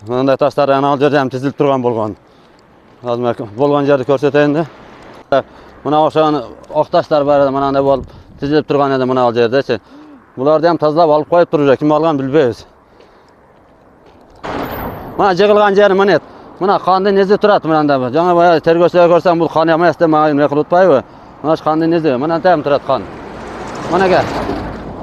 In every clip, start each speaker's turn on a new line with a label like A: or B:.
A: Mınday taşlar al жерде ham tizilip turgan bolgan. Azыр bolgan жерди көрсөтөйүn да. Мына ошон ок таштар бар эди, мынандай болуп tizilip turgan эди мына ал жердечи. Буларды ham тазалап алып коюп туруп, ким алган билбейбиz. Мына жыгылган жери мына. Мына кандын изи турат мынандай. Жаңа баягы тергөөчүлөр көрсөң бул кан эмес деп мага эме кылып атпайбы? Мына кандын изи, мына там турат кан. Мынага.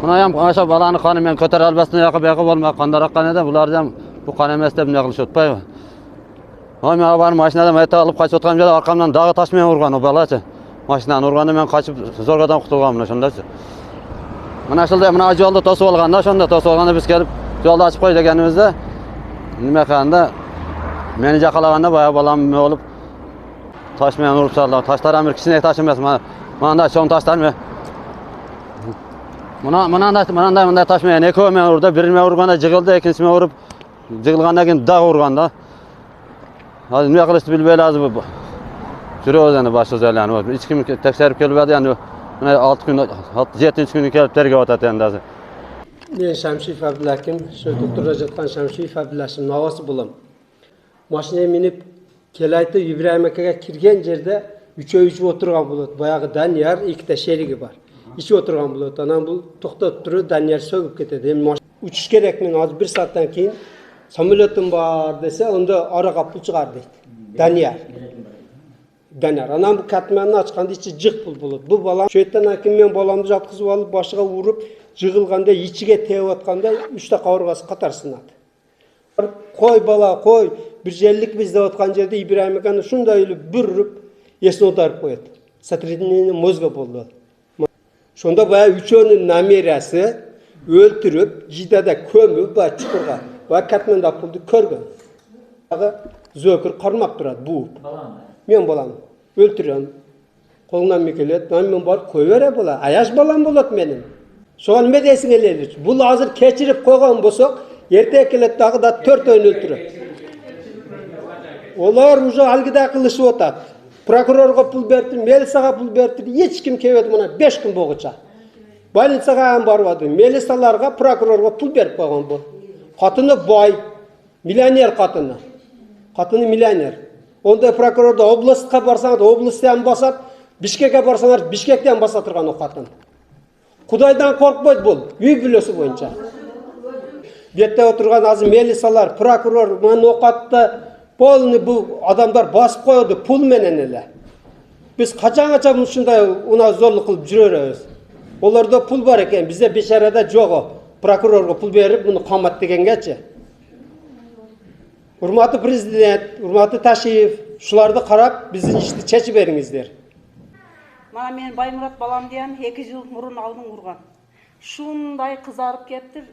A: Мына ham ошо баланы каны мен көтөрө албастан яка болмай кандар аккан эди. Буларды ham бул кан эмес деп эме кылышып атпайбы? Ой, мен барып машинадан айта алып качып аткан жерде аркамдан дагы таш менен урган о балачы. Машинаны урганда мен качып зоргадан кутулгам мына ошондочу. Мына ушулдай мына жолду тосуп алганда, ошондо тосуп алганда биз келип жолду ачып кой дегенибизде неме кылганда мени жакалаганда баягы балам эме болуп таш менен уруп салды. Таштар бир кичине таш эмес, мындай чоң таштар эме. Мындай таш менен экөө менен урду, бириме урганда жыгылды, экинчисине уруп жыгылгандан кийин дагы урганда. Азыр эмне кылышты билбей эле азыр жүрөбүз эми башыбыз айланып. Эч ким текшерип келбеді, эми мына 6 күн 7-нчи күнү келип тергеп атат эми азыр.
B: Мен Шамшиев Абдулаким, şu doktora жаткан Шамшиев Абдулашым навасы болом. Машинага минип келайты Ибраим акага кирген жерде үчөө ичип отурган болот. Баягы Данияр, эките шериги бар. Ичип отурган болот. Анан бул токтоп туруп Данияр сөгүп кетет. Эми учуш керек мен азыр 1 сааттан кийин самолетум бар десе, онда ара капыл чыгар дейт. Данияр. Анан бу катманны ачканда ичи жык пул болот. Бул балам шөйттен аким мен баламды жаткызып алып башыга уруп, жыгылганда ичиге тээп атканда 3 кабыргасы катар сынат. Кой бала, кой, bir jellik biz деп аткан жерде Ибраим аканы ушундай эле бүрүп, эсине аударып коет. Сотрясение мозга болду. Шонда баягы үчөөнүн намериясы өлтүрүп, жидада көмүп, баягы чукурга, баягы катманда пулду көргөн. Баягы зөкүр кармап турат, бууп. Мен балам өлтүрөм. Колунан мекелет, мен барып кой бере бала. Аяш балам болот менин. Соған неме дейсиң эле? Бул азыр кечирип койгон болсок, эртең келет дагы да 4-өйүн өлтүрөт. Олар уже алгыда кылышып атат. Прокурорго пул берди, милицияга пул берди, эч ким келбеди мына 5 күн болгуча. Больницага ham барбады. Милицияларга, прокурорго пул берип койгон бул. Катыны бай, миллионер катыны. Катыны миллионер. Ондай прокурорда областка барсаңар, областтан басат, Бишкекке барсаңар, Бишкектен баса турган о катын. Кудайдан коркпойт бул, үй бүлөсү боюнча. Бетте отурган азыр милициялар, прокурор, мен окатты полный бул адамдар басып коёду пул менен эле. Биз качангаcha ушундай уна зорлук кылып жүрөрөбүз. Оларда пул бар экен, бизде бешарада жок. Прокурорго пул берип, муну камат дегенгечи. Урматтуу президент, урматтуу Ташиев, шуларды карап, биздин ишти чечип бериңиздер.
C: Мана мен Баймурат балам диян 2 жыл мурун алдым урган. Шундай кызарып кетти.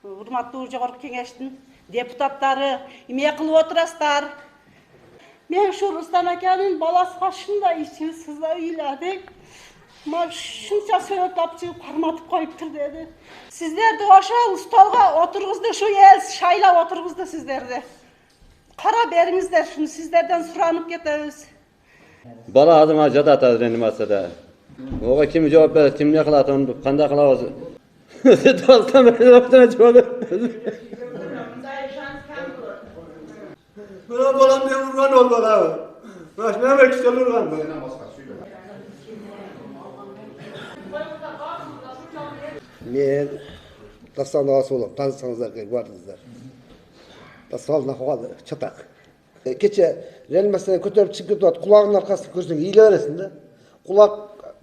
C: Урматтуу жогорку кеңештин депутаттары, эме кылып отурасыздар. Мен şu Рустам аканын баласына шундай ичи сыза ыйлады. Ма шунча сөйлөп тапчып карматып коюптур деди. Сиздерди ошол столго отургузду, şu эл шайлап отургузду сиздерди. Кара бериңиздер, шуну сиздерден суранып кетебиз.
A: Бала азыр жатат азыр реанимацияда. Ого ким жооп берет, ким не кылат, аны кандай кылабыз? Достан берип жооп. Bana balam diye vurgan ol bana. Başına mı ekşi vurgan bana?
D: Men Dastan ağası olam, tanısanızlar ki vardınızlar. Dastan ağası çatak. Keçe reanimasyona kötörüp çıkıp gidiyor, kulağının arkasını görsen iyiyle veresin de.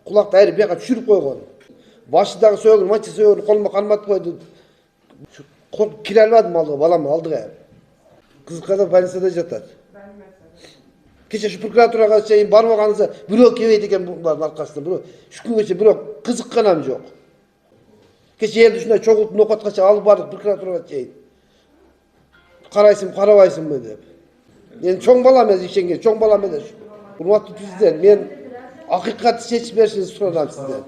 D: Kulak da ayrı bir yaka düşürüp koygun. Başıdaki söğün, maçı söğün, koluma kalmat koydu. Kol kiralmadım aldı, balamı aldı gayet. Kız kadar больницада жатат. Keçe şu prokuraturaga çeyin barmaganızda bürok kebeyt eken bunların arkasında. Bürok şu güngeçe bürok kızıkkanam yok. Keçe elde şunday çoğultun okatkaça alıp bardık prokuraturaga çeyin. Karaysın, karabaysın mı dep. Yani çoğun balam ez işenge, çoğun balam eder. Urmatlı prezident, men hakikati seçip berişinizi soram sizden.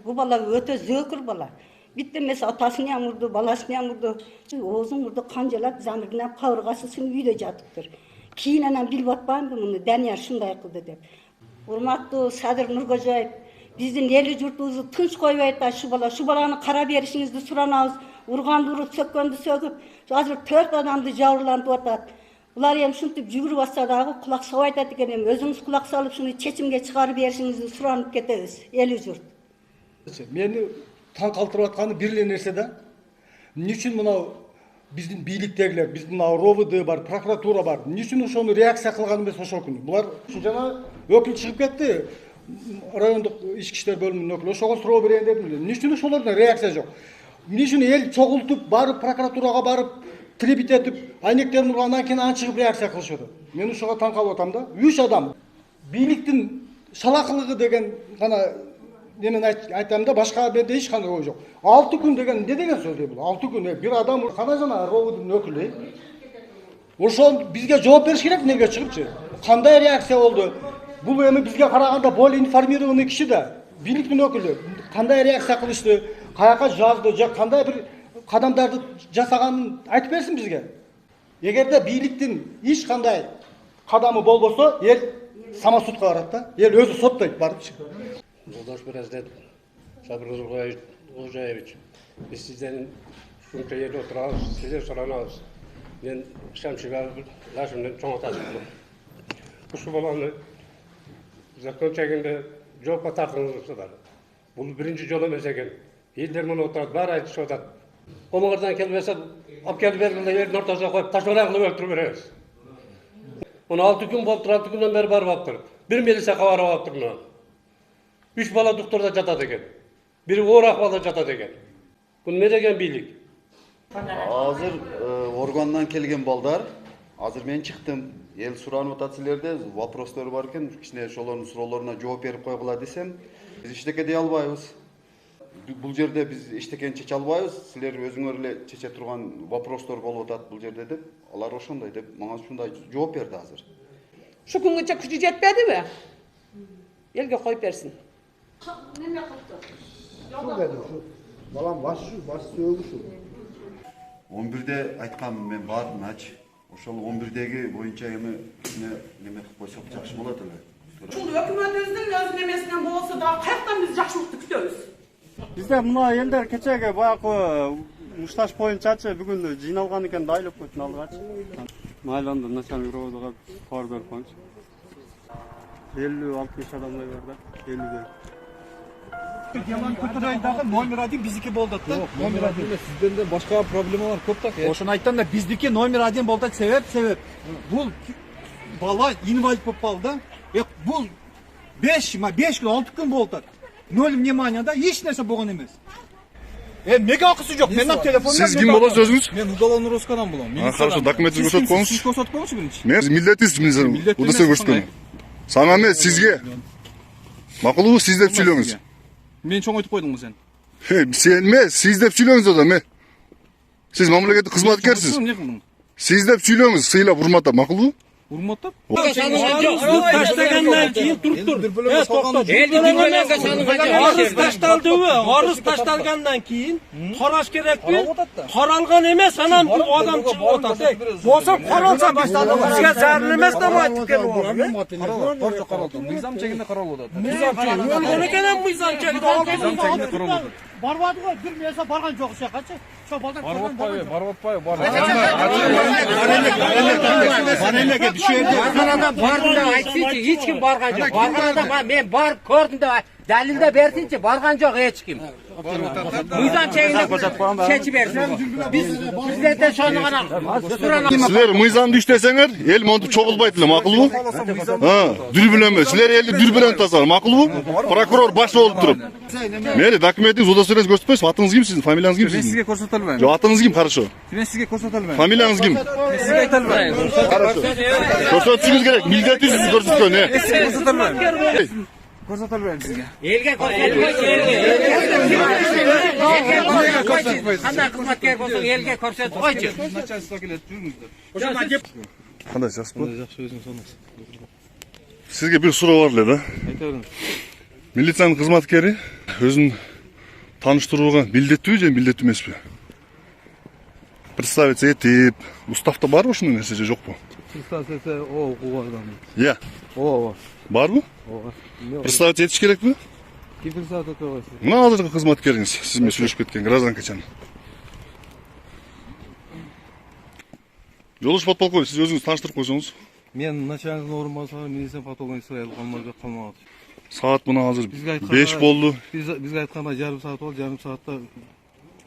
E: Bu bala öte zökür bala. Bitti mesela atasını ham urdu, balasını ham urdu. Oğuzun urdu, kanjalap, zamirden kavurgasısını uyda jatıptır. Keyin anam bilip atpayım bunu, Daniyar şunday kıldı dep. Urmattуу Sadır Nurkojoyev, bizdin eli jurtubuzdu tınç koyup aytты şu balаны kara berişingizdi suranabız. Urganды urup, sökkөndü söküp, azыр 4 adamды jabırlanıp atat. Bular hem şuntip jügürüp atsa dagı kulak sap aytat eken hem özüңüz kulak salıp şunu çeçimge çıkarıp berişiңizdi suranıp ketebиз, eli jurt.
F: Meni taң калтырып атканы бир эле нерсе да. Эмне үчүн мынау биздин бийликтегилер, биздин мына РОВД бар, прокуратура бар. Эмне үчүн ошону реакция кылган эмес ошол күнү? Булар жана өкүл чыгып кетти. Райондук ички иштер бөлүмүнүн өкүлү ошого суроо берейин дедим. Эмне үчүн ошолордон реакция жок? Эмне үчүн эл чогултуп, барып прокуратурага барып, требит этип, айнектерин ургандан кийин анан чыгып реакция кылышат. Мен ошого таң калып атам да. 3 адам бийликтин шалакылыгы деген гана немен айтам да, башка менде эч кандай ой жок. 6 күн деген эмне деген сөз бул? 6 күн бир адам кана жана РОВДдун өкүлү. Ошол бизге жооп бериш керек неге чыгыпчы? Кандай реакция болду? Бул эми бизге караганда более информированный киши да, бийликтин өкүлү. Кандай реакция кылышты? Каяка жазды, же кандай бир кадамдарды жасаганын айтып берсин бизге. Эгерде бийликтин эч кандай кадамы болбосо, эл самосудка барат да. Эл өзү соттойт барыпчы.
G: Жолдаш президент Сабыр Узурбаевич, biz sizden şunca yerde oturağız, size soranağız. Ben Şamşıga Laşım'dan çoğu tasdik kılım. Şu balanı zakon çekinde jopka tartınızı var. Bu birinci yol emes eken. Elder bunu oturad, bar aytışıp atat. Komağırdan kelbese, ap kelip bergilde yerin ortasına koyup taşlarağını öldürüp vereriz. 16 gün bolup 6 günden beri barıp aptır. Bir melise kavarıp aptır bunu. 3 bala doktorda jatat eken. Biri oğur akbalda jatat eken. Bu ne degen biйлик?
H: Азыр органдан келген балдар, азыр мен чыктым. Эл суранып атат силерде, вопростор бар экен, кичине ошолордун суроолоруна жооп берип койгула десем, биз эчтеке дей албайбыз. Бул жерде биз эчтекени чече албайбыз. Силер өзүңөр эле чече турган вопростор болуп атат бул жерде деп, алар ошондой деп, мага ушундай жооп берди азыр.
C: Şu күнгөчө күчү жетпедиби? Элге коюп берсин.
D: Balam baş söğü şu.
H: 11'de айтканмын мен бардым ач. Ошол 11'degi боюнча эми неме кылып койсок жакшы болот эле.
C: Ушул өкмөтүбүздүн өз немесинен болсо да каяктан биз жакшылыкты күтөбүз?
I: Бизде мына элдер кечеге баягы мушташ боюнчачы бүгүн жыйналган экен да айлап көтүн алгачы. Майланда начальник роводго кабар берип коюңчу. 50-60 адамдай бар да, 50дей.
J: Yalan Kutuday'daki номер 1 bizdeki boldat da.
F: Номер 1 sizden de başka problemler көп так.
J: Oşun ayttan da bizdeki номер 1 boldat sebep. Bul bala invalid болып қалды. Bul 5 gün 6 gün boldat. Nol вниманияда hiç нәрсе болған емес. Неге ақысы жоқ? Мен телефонда.
K: Siz kim bolасыз өзүңүз?
J: Мен Удалон Роскадан болом.
K: Хорошо, документиңизди көрсөтүп коюңуз.
J: Siz көрсөтүп коюңуз биринчи.
K: Мен милдетисиз, удаса көрсөткөн. Сага эмес, сизге. Макулубу сиз деп сүйлөңүз.
J: Мен чоң айтып койдуңбу сен?
K: Сен эмес, сиз деп сүйлөңүз адам. Сиз мамлекеттик кызматкерсиз. Сиз деп сүйлөңүз, сыйлап, урматтап, макулбу?
J: Урматтап?
I: Таштагандан кийин туруп тур. Арыз ташталдыбы? Арыз ташталгандан кийин караш керекпи? Каралган эмес, анан бул адам чыгып атат. Болсо каралса бизге зарыл эмес деп айтып келип атат.
J: Мыйзам чегинде каралып атат.
I: Өлгөн экен мыйзам чегинде
J: каралып атат.
I: Барбады го, бир меза барган жок сакачы. Ошо балдар
J: барып атпайбы?
I: Барелеге düşerdi.
L: Барган адам бардым деп айтсынчы, эч ким барган жок. Барган адам мен барып көрдүм деп далилде берсинчи, барган жок эч ким. Мыйзам чегинде чечип берсин. Бизден шону гана суранам.
K: Силер мыйзамды иштесеңер, эл монтип чогулбайт эле, макулбу? Дүрбүл эмес. Силер элди дүрбүлөн тазалар, макулбу? Прокурор баш болуп туруп. Мени документиңиз удостоверениңиз көрсөтпөйсүз? Атыңыз ким сиздин? Фамилияңыз ким
J: Мен
K: сиздин?
J: сизге көрсөтө албайм.
K: Жок, атыңыз ким? Хорошо.
J: Мен сизге көрсөтө албайм.
K: Фамилияңыз ким?
J: Мен сизге айта албайм.
K: Хорошо. Көрсөтүшүңүз керек. Милдетисиз көрсөткөн,
J: Көрсөтө албайм. Көрсөтө албайм сизге.
L: Элге көрсөтпөйсүз. Кандай кызматкер болсоң элге көрсөтүп койчу.
J: Начальство келет, жүрүңүздөр.
K: Кандай жакшыбы? Жакшы, өзүң сонос. Сизге бир суроо бар эле да.
J: Айта бериң.
K: Милициянын кызматкери өзүн тааныштырууга милдеттүүбү же милдеттүү эмеспи? Представиться этип, уставда барбы ушундай нерсе же жокпу?
J: Представиться укугудан.
K: Иә. Барбы? Представиться этиш керекпи?
J: Ким представить этпей койсуз?
K: Мына азыркы кызматкериңиз, сиз менен сүйлөшүп кеткен гражданкачаны. Жолдош подполковник, сиз өзүңүз тааныштырып койсоңуз.
I: Мен начальник орынбасары милиция подполковник Исраил Калмагат.
K: Саат мына азыр 5 болду.
I: Бизге айтканда жарым саат болду, жарым саатта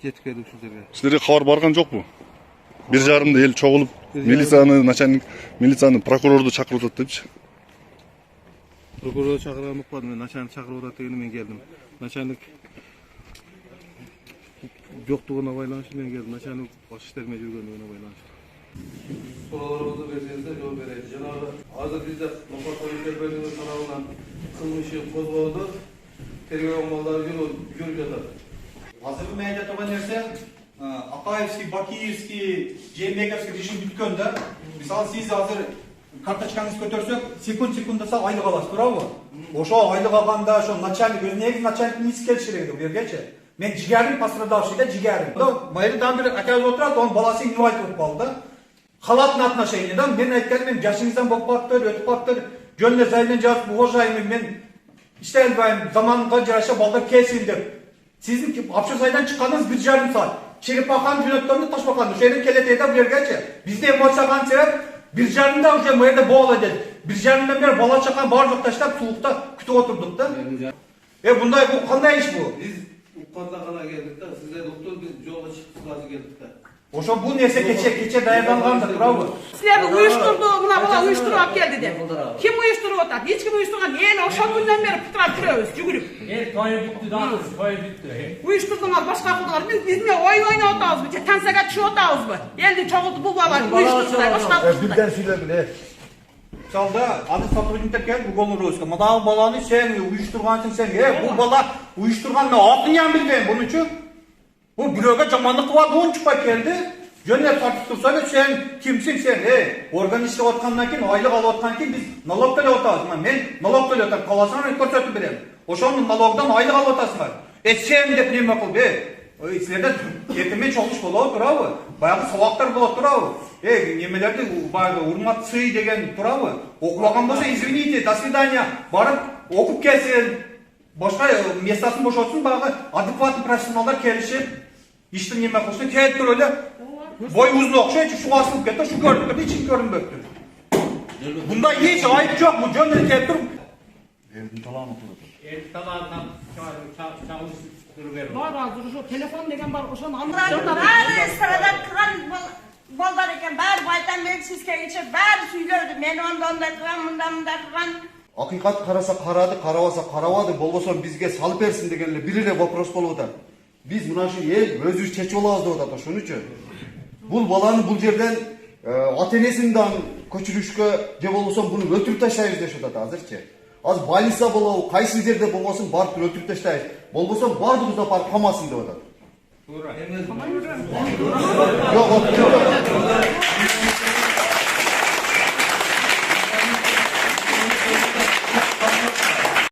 I: жетип келдик ушул жерге.
K: Силерге кабар барган жокпу? 1:30 эл чогулуп, милицияны, начальник милицияны, прокурорду чакырып атат депчи.
I: Прокурорду чакырган укпадым, мен начальник чакырып атат дегенде мен келдим. Начальник жоктугуна байланыштуу мен келдим. Начальник баш иштерме жүргөндүгүнө байланыштуу. Суроолорубузду берсеңиздер жооп берейин. Жанагы азыр бизде Ноқат полиция бөлүмү тарабынан кылмыш иши козголду. Тергөө амалдары жүрүп жатат.
J: Азыркы мен айта турган нерсе, Акаевский, Бакиевский, Жээнбековский режим бүткөн да. Мисалы сиз азыр карточкаңызды көтөрсөк, секунд айлык аласыз, туурабы? Ошо айлык алганда ошо начальник өзү негизи начальниктин ис келиширет бергечи. Мен жигерим пострадавший да жигерим. Майырдан бир акабыз отурат, онун баласы инвалид болуп калды да. Халатный отношение да. Мен айтканым, мен жашыңыздан болуп калыптыр, өтүп калыптыр. Жөнүнө заявление жазып, уважаемый, мен иштей албайм, заманга жараша балдар келсин деп. Сиздин общежайдан чыкканыңыз 1,5 саат. Черепаханы жөнөттөрүндү Ташбаканы ошол жерден келет да бергечи. Бизде эмоцияга себеп 1,5 уже мэрде боло деди. 1,5 бери бала чакан бар жок таштап сулукта күтүп отурдук да. Мындай бул кандай иш бул?
I: Биз укканда гана келдик да, сиздер уктур, биз жолго чыктык азыр келдик да.
J: Ошо бул нерсе кече даярдалган да, туурабы?
C: Силерди уюштурду, мына бала уюштуруп алып келди деп. Ким уюштуруп атат? Эч ким уюштурган. Эл ошол күндөн бери путрап жүрөбүз, жүгүрүп.
L: Тойы бүттү да, тойы бүттү.
C: Уюштурдуңар, башка кылдыңар. Биз ой ойноп атабызбы? Же тансага түшүп атабызбы? Элди чогултуп бул баланы уюштурдуңар, башка кылдыңар.
J: Бирден сүйлөгүлө. Мисалда, аны сотрудниктер келип уголовный розыска. Мына баланы сен уюштургансың сен. Бул бала уюштурганын атын ям билбейм бунучу. Бул бирөөгө жамандык кылып он чыкпай келди. Жөнөп тартып турса эле сен кимсиң сен? Орган иштеп аткандан кийин, айлык алып аткандан кийин биз налог төлөп атабыз. Мен налог төлөп атам, каласаң мен көрсөтүп берем. Ошонун налогдон айлык алып атасыңар. Сен деп неме кыл силерде эртең чогулуш болобу, туурабы? Баягы сабактар болот, туурабы? Немелерди баягы урмат сый деген, туурабы? Окубаган болсо, извините, до свидания, барып окуп келсин, башка местасын бошотсун, баягы адекватный профессионалдар келишип, иштин неме кылсын, келип туруп эле бой узун окшойчу суга асылып кетти, ушу көрүнүп кетти, эч ким көрүнбөптүр. Бунда эч айып жок, бул жөн эле келип туруп.
L: Элдин талааны кылып. Элдин талааны чагылыш жүргөн.
C: Бар азыр ошо телефон деген бар, ошону алып
M: Бәрі sıradan kıran bollar eken, bәрі baytan beri siz kelince bәрі süylördü. Men onda kıran, munda kıran.
H: Акыйкат караса карады, карабаса карабады, болбосо бизге салып берсин деген эле бир эле вопрос болуп атат. Биз мына ушу эл өзүбүз чечип алабыз деп атат, ошон үчүн. Бул баланы бул жерден ата-энесинен көчүрүшкө же болбосо буну өлтүрүп таштайбыз деп атат азырчы. Азыр больница болобу, кайсы жерде болбосун барып өлтүрүп таштайбыз. Болбосо бардыгыбызды апарып камасын деп атат. Туура.